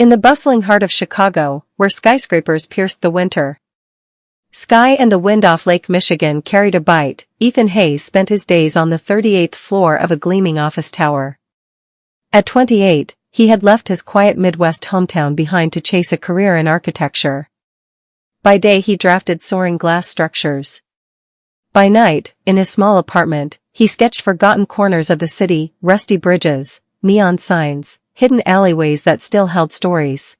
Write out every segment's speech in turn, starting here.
In the bustling heart of Chicago, where skyscrapers pierced the winter sky and the wind off Lake Michigan carried a bite, Ethan Hayes spent his days on the 38th floor of a gleaming office tower. At 28, he had left his quiet Midwest hometown behind to chase a career in architecture. By day he drafted soaring glass structures. By night, in his small apartment, he sketched forgotten corners of the city, rusty bridges, neon signs, hidden alleyways that still held stories.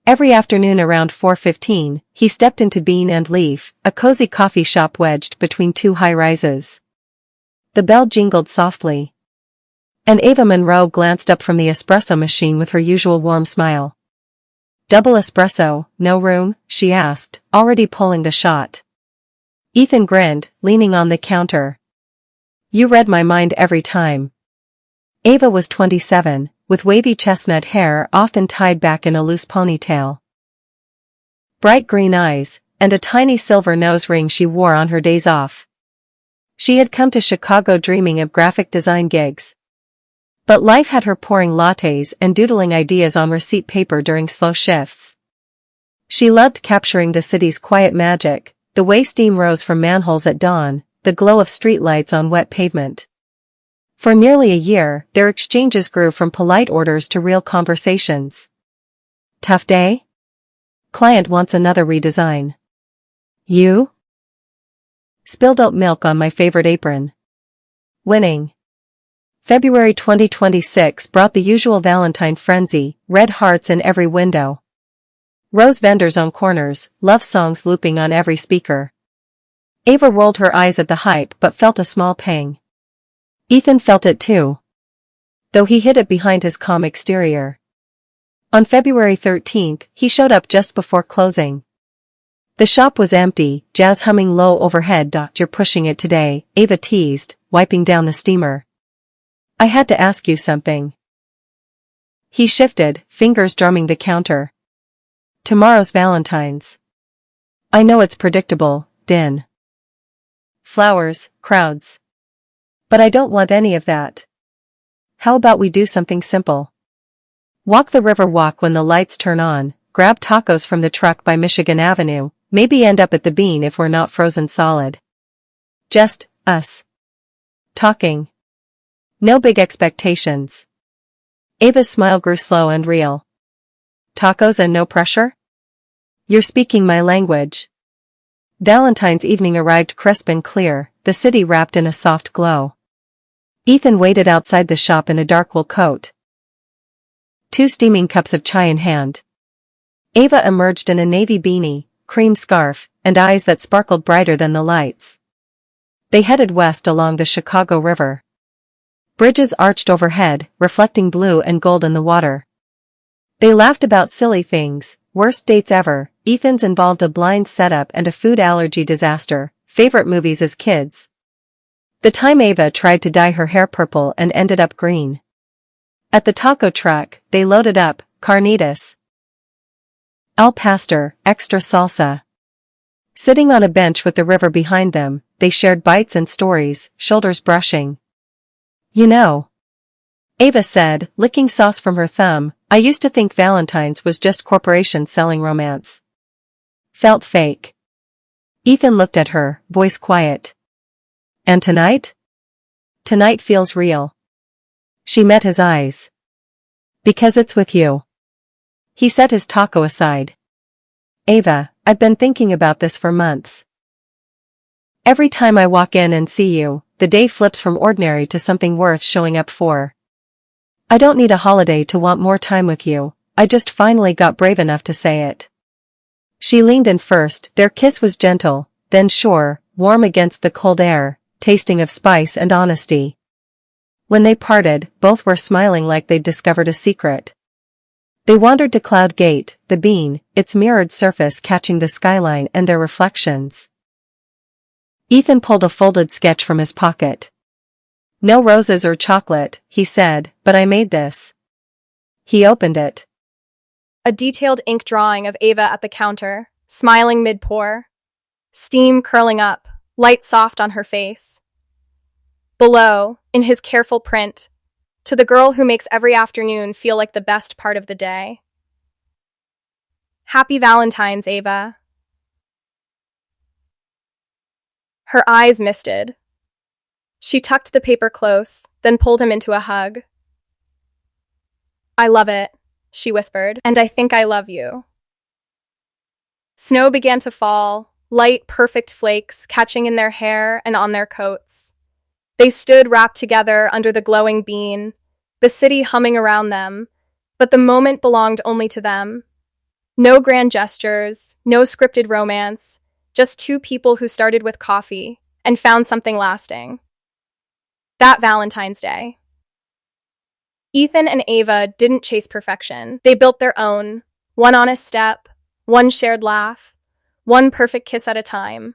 Every afternoon around 4:15, he stepped into Bean and Leaf, a cozy coffee shop wedged between two high-rises. The bell jingled softly, and Ava Monroe glanced up from the espresso machine with her usual warm smile. "Double espresso, no room?" she asked, already pulling the shot. Ethan grinned, leaning on the counter. "You read my mind every time." Ava was 27, with wavy chestnut hair often tied back in a loose ponytail, bright green eyes, and a tiny silver nose ring she wore on her days off. She had come to Chicago dreaming of graphic design gigs, but life had her pouring lattes and doodling ideas on receipt paper during slow shifts. She loved capturing the city's quiet magic, the way steam rose from manholes at dawn, the glow of streetlights on wet pavement. For nearly a year, their exchanges grew from polite orders to real conversations. "Tough day? Client wants another redesign." "You?" "Spilled oat milk on my favorite apron." "Winning." February 2026 brought the usual Valentine frenzy, red hearts in every window, rose vendors on corners, love songs looping on every speaker. Ava rolled her eyes at the hype but felt a small pang. Ethan felt it too, though he hid it behind his calm exterior. On February 13th, he showed up just before closing. The shop was empty, jazz humming low overhead. "You're pushing it today," Ava teased, wiping down the steamer. "I had to ask you something." He shifted, fingers drumming the counter. "Tomorrow's Valentine's. I know it's predictable, Din. Flowers, crowds. But I don't want any of that. How about we do something simple? Walk the river walk when the lights turn on, grab tacos from the truck by Michigan Avenue, maybe end up at the Bean if we're not frozen solid. Just us. Talking. No big expectations." Ava's smile grew slow and real. "Tacos and no pressure? You're speaking my language." Valentine's evening arrived crisp and clear, the city wrapped in a soft glow. Ethan waited outside the shop in a dark wool coat, 2 steaming cups of chai in hand. Ava emerged in a navy beanie, cream scarf, and eyes that sparkled brighter than the lights. They headed west along the Chicago River. Bridges arched overhead, reflecting blue and gold in the water. They laughed about silly things, worst dates ever. Ethan's involved a blind setup and a food allergy disaster, favorite movies as kids. The time Ava tried to dye her hair purple and ended up green. At the taco truck, they loaded up, carnitas, al pastor, extra salsa. Sitting on a bench with the river behind them, they shared bites and stories, shoulders brushing. "You know," Ava said, licking sauce from her thumb, "I used to think Valentine's was just corporations selling romance. Felt fake." Ethan looked at her, voice quiet. "And tonight?" "Tonight feels real." She met his eyes. "Because it's with you." He set his taco aside. "Ava, I've been thinking about this for months. Every time I walk in and see you, the day flips from ordinary to something worth showing up for. I don't need a holiday to want more time with you, I just finally got brave enough to say it." She leaned in first, their kiss was gentle, then sure, warm against the cold air, tasting of spice and honesty. When they parted, both were smiling like they'd discovered a secret. They wandered to Cloud Gate, the Bean, its mirrored surface catching the skyline and their reflections. Ethan pulled a folded sketch from his pocket. "No roses or chocolate," he said, "but I made this." He opened it. A detailed ink drawing of Ava at the counter, smiling mid-pour. Steam curling up, light soft on her face. Below, in his careful print, To the girl who makes every afternoon feel like the best part of the day. Happy Valentine's, Ava. Her eyes misted. She tucked the paper close, then pulled him into a hug. I love it, she whispered, and I think I love you. Snow began to fall, light, perfect flakes catching in their hair and on their coats. They stood wrapped together under the glowing bean, the city humming around them, but the moment belonged only to them. No grand gestures, no scripted romance, just two people who started with coffee and found something lasting. That Valentine's Day. Ethan and Ava didn't chase perfection. They built their own, one honest step, one shared laugh, one perfect kiss at a time.